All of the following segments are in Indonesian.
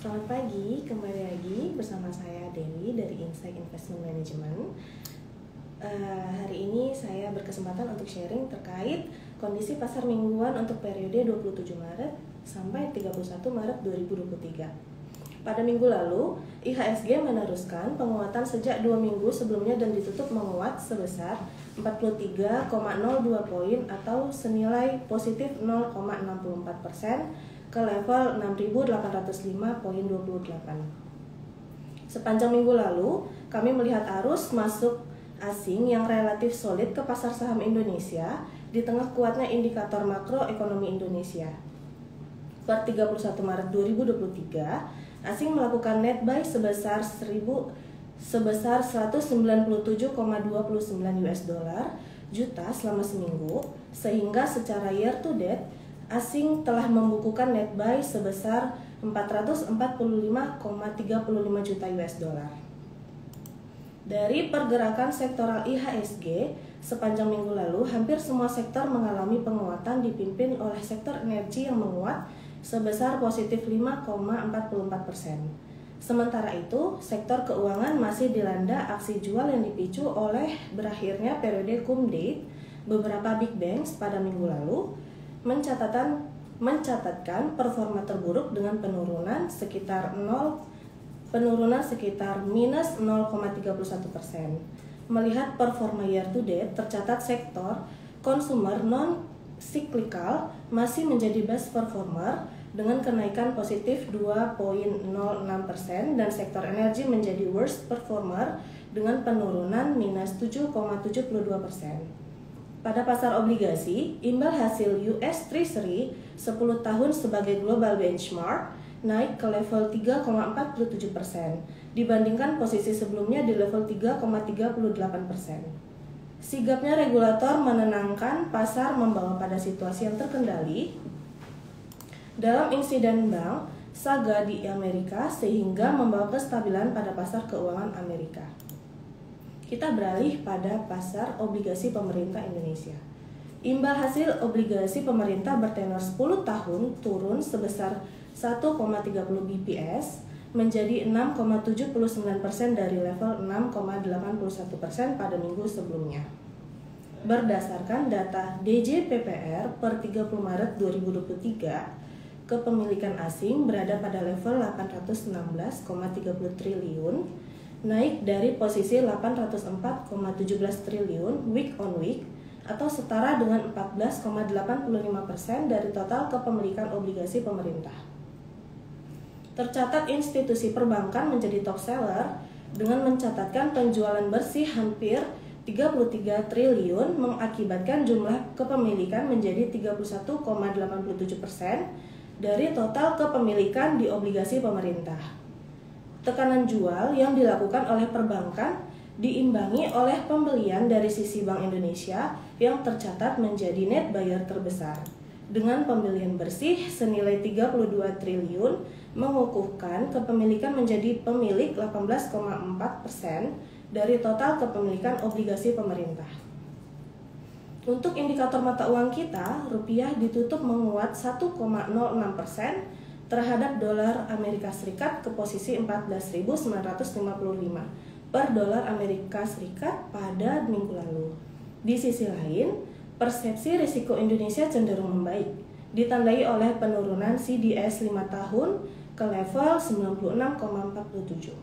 Selamat pagi, kembali lagi bersama saya Dewi dari Insight Investment Management. Hari ini saya berkesempatan untuk sharing terkait kondisi pasar mingguan untuk periode 27 Maret sampai 31 Maret 2023. Pada minggu lalu, IHSG meneruskan penguatan sejak 2 minggu sebelumnya dan ditutup menguat sebesar 43,02 poin atau senilai positif 0,64% ke level 6.805,28. Sepanjang minggu lalu, kami melihat arus masuk asing yang relatif solid ke pasar saham Indonesia di tengah kuatnya indikator makroekonomi Indonesia. Per 31 Maret 2023, asing melakukan net buy sebesar 197,29 US dollar juta selama seminggu, sehingga secara year to date asing telah membukukan net buy sebesar 445,35 juta US dollar. Dari pergerakan sektoral IHSG sepanjang minggu lalu, hampir semua sektor mengalami penguatan dipimpin oleh sektor energi yang menguat sebesar positif 5,44%. Sementara itu, sektor keuangan masih dilanda aksi jual yang dipicu oleh berakhirnya periode cum date beberapa big banks pada minggu lalu, mencatatkan performa terburuk dengan penurunan sekitar minus 0,31%. Melihat performa year to date, tercatat sektor konsumer non cyclical masih menjadi best performer dengan kenaikan positif 2,06% dan sektor energi menjadi worst performer dengan penurunan minus 7,72%. Pada pasar obligasi, imbal hasil US Treasury 10 tahun sebagai global benchmark naik ke level 3,47% dibandingkan posisi sebelumnya di level 3,38%. Sigapnya regulator menenangkan pasar membawa pada situasi yang terkendali dalam insiden bank saga di Amerika sehingga membawa kestabilan pada pasar keuangan Amerika. Kita beralih pada pasar obligasi pemerintah Indonesia. Imbal hasil obligasi pemerintah bertenor 10 tahun turun sebesar 1,30 bps menjadi 6,79% dari level 6,81% pada minggu sebelumnya. Berdasarkan data DJPPR per 30 Maret 2023, kepemilikan asing berada pada level 816,30 triliun, naik dari posisi 804,17 triliun week on week atau setara dengan 14,85% dari total kepemilikan obligasi pemerintah. Tercatat institusi perbankan menjadi top seller dengan mencatatkan penjualan bersih hampir 33 triliun mengakibatkan jumlah kepemilikan menjadi 31,87% dari total kepemilikan di obligasi pemerintah. Tekanan jual yang dilakukan oleh perbankan diimbangi oleh pembelian dari sisi Bank Indonesia yang tercatat menjadi net buyer terbesar. Dengan pembelian bersih senilai 32 triliun mengukuhkan kepemilikan menjadi pemilik 18,4% dari total kepemilikan obligasi pemerintah. Untuk indikator mata uang kita, rupiah ditutup menguat 1,06% terhadap dolar Amerika Serikat ke posisi 14.955 per dolar Amerika Serikat pada minggu lalu. Di sisi lain, persepsi risiko Indonesia cenderung membaik, ditandai oleh penurunan CDS 5 tahun ke level 96,47.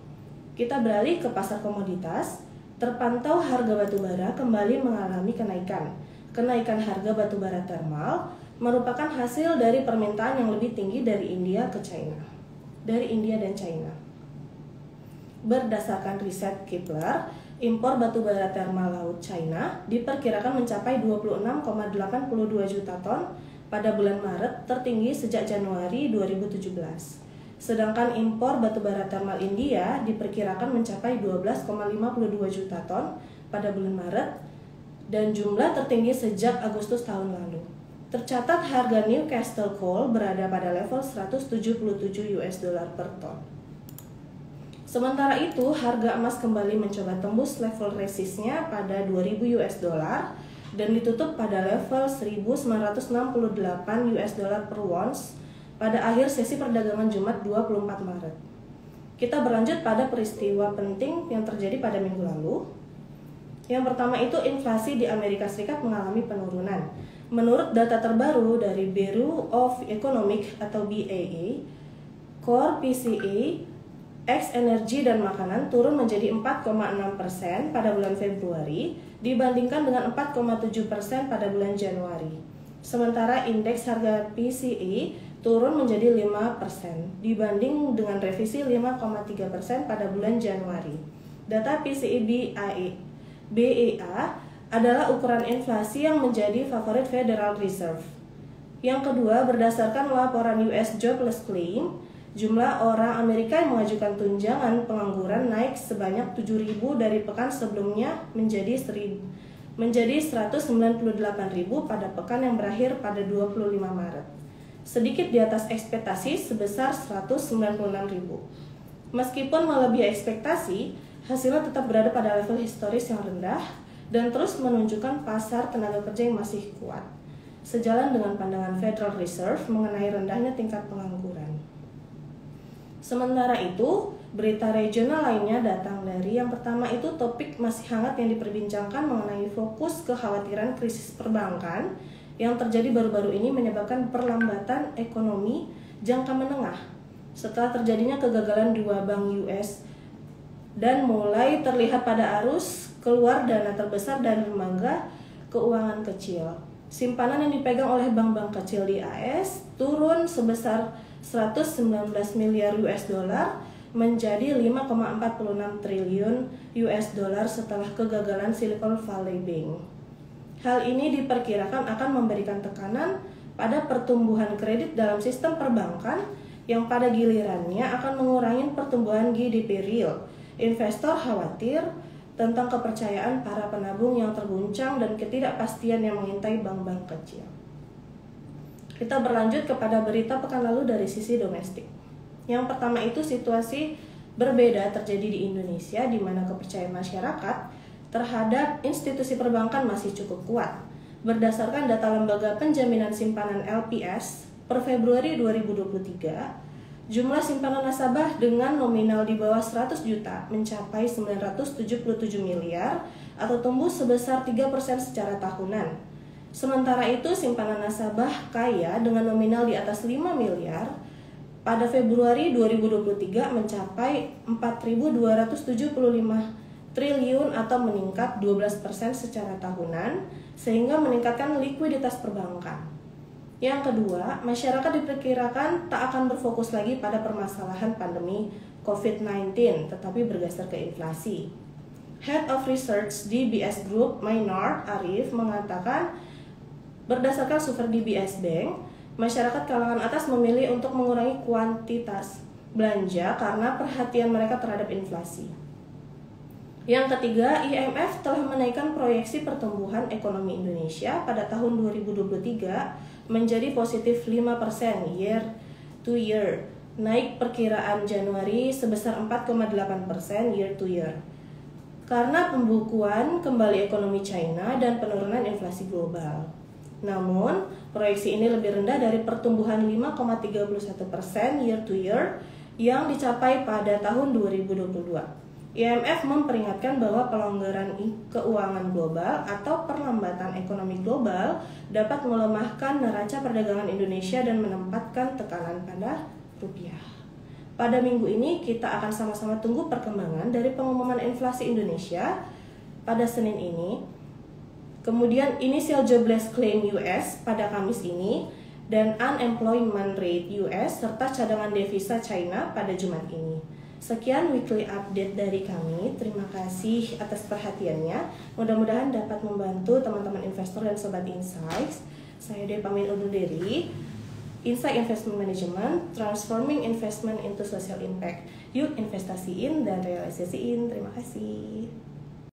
Kita beralih ke pasar komoditas. Terpantau harga batubara kembali mengalami kenaikan. Kenaikan harga batubara thermal merupakan hasil dari permintaan yang lebih tinggi dari India dan China. Berdasarkan riset Kepler, impor batubara thermal laut China diperkirakan mencapai 26,82 juta ton pada bulan Maret, tertinggi sejak Januari 2017. Sedangkan impor batubara thermal India diperkirakan mencapai 12,52 juta ton pada bulan Maret dan jumlah tertinggi sejak Agustus tahun lalu. Tercatat harga Newcastle Coal berada pada level 177 US dollar per ton. Sementara itu, harga emas kembali mencoba tembus level resistnya pada 2000 US dollar dan ditutup pada level 1968 US dollar per ounce pada akhir sesi perdagangan Jumat 24 Maret. Kita berlanjut pada peristiwa penting yang terjadi pada minggu lalu. Yang pertama itu inflasi di Amerika Serikat mengalami penurunan. Menurut data terbaru dari Bureau of Economic atau BEA, Core PCE X energi dan makanan turun menjadi 4,6% pada bulan Februari dibandingkan dengan 4,7% pada bulan Januari. Sementara indeks harga PCE turun menjadi 5% dibanding dengan revisi 5,3% pada bulan Januari. Data PCE BEA adalah ukuran inflasi yang menjadi favorit Federal Reserve. Yang kedua, berdasarkan laporan US Jobless Claim, jumlah orang Amerika yang mengajukan tunjangan pengangguran naik sebanyak 7.000 dari pekan sebelumnya menjadi 198.000 pada pekan yang berakhir pada 25 Maret. Sedikit di atas ekspektasi sebesar 196.000. Meskipun melebihi ekspektasi, hasilnya tetap berada pada level historis yang rendah dan terus menunjukkan pasar tenaga kerja yang masih kuat, sejalan dengan pandangan Federal Reserve mengenai rendahnya tingkat pengangguran. Sementara itu, berita regional lainnya datang dari yang pertama itu topik masih hangat yang diperbincangkan mengenai fokus kekhawatiran krisis perbankan yang terjadi baru-baru ini menyebabkan perlambatan ekonomi jangka menengah setelah terjadinya kegagalan dua bank US dan mulai terlihat pada arus keluar dana terbesar dari lembaga keuangan kecil. Simpanan yang dipegang oleh bank-bank kecil di AS turun sebesar 119 miliar US dollar menjadi 5,46 triliun US dollar setelah kegagalan Silicon Valley Bank. Hal ini diperkirakan akan memberikan tekanan pada pertumbuhan kredit dalam sistem perbankan yang pada gilirannya akan mengurangi pertumbuhan GDP real. Investor khawatir tentang kepercayaan para penabung yang terguncang dan ketidakpastian yang mengintai bank-bank kecil. Kita berlanjut kepada berita pekan lalu dari sisi domestik. Yang pertama itu situasi berbeda terjadi di Indonesia di mana kepercayaan masyarakat terhadap institusi perbankan masih cukup kuat. Berdasarkan data Lembaga Penjaminan Simpanan LPS per Februari 2023, jumlah simpanan nasabah dengan nominal di bawah 100 juta mencapai 977 miliar atau tumbuh sebesar 3% secara tahunan. Sementara itu, simpanan nasabah kaya dengan nominal di atas 5 miliar pada Februari 2023 mencapai 4.275 triliun atau meningkat 12% secara tahunan sehingga meningkatkan likuiditas perbankan. Yang kedua, masyarakat diperkirakan tak akan berfokus lagi pada permasalahan pandemi COVID-19 tetapi bergeser ke inflasi. Head of Research di BS Group, Maynard Arif, mengatakan berdasarkan survei DBS Bank, masyarakat kalangan atas memilih untuk mengurangi kuantitas belanja karena perhatian mereka terhadap inflasi. Yang ketiga, IMF telah menaikkan proyeksi pertumbuhan ekonomi Indonesia pada tahun 2023 menjadi positif 5% year to year, naik perkiraan Januari sebesar 4,8% year to year. Karena pembukuan kembali ekonomi China dan penurunan inflasi global. Namun, proyeksi ini lebih rendah dari pertumbuhan 5,31% year to year yang dicapai pada tahun 2022. IMF memperingatkan bahwa pelonggaran keuangan global atau perlambatan ekonomi global dapat melemahkan neraca perdagangan Indonesia dan menempatkan tekanan pada rupiah. Pada minggu ini kita akan sama-sama tunggu perkembangan dari pengumuman inflasi Indonesia pada Senin ini. Kemudian initial jobless claim US pada Kamis ini dan unemployment rate US serta cadangan devisa China pada Jumat ini. Sekian weekly update dari kami. Terima kasih atas perhatiannya. Mudah-mudahan dapat membantu teman-teman investor dan sobat Insights. Saya Dewi pamit undur diri. Insight Investment Management, transforming investment into social impact. Yuk investasiin dan realisasiin. Terima kasih.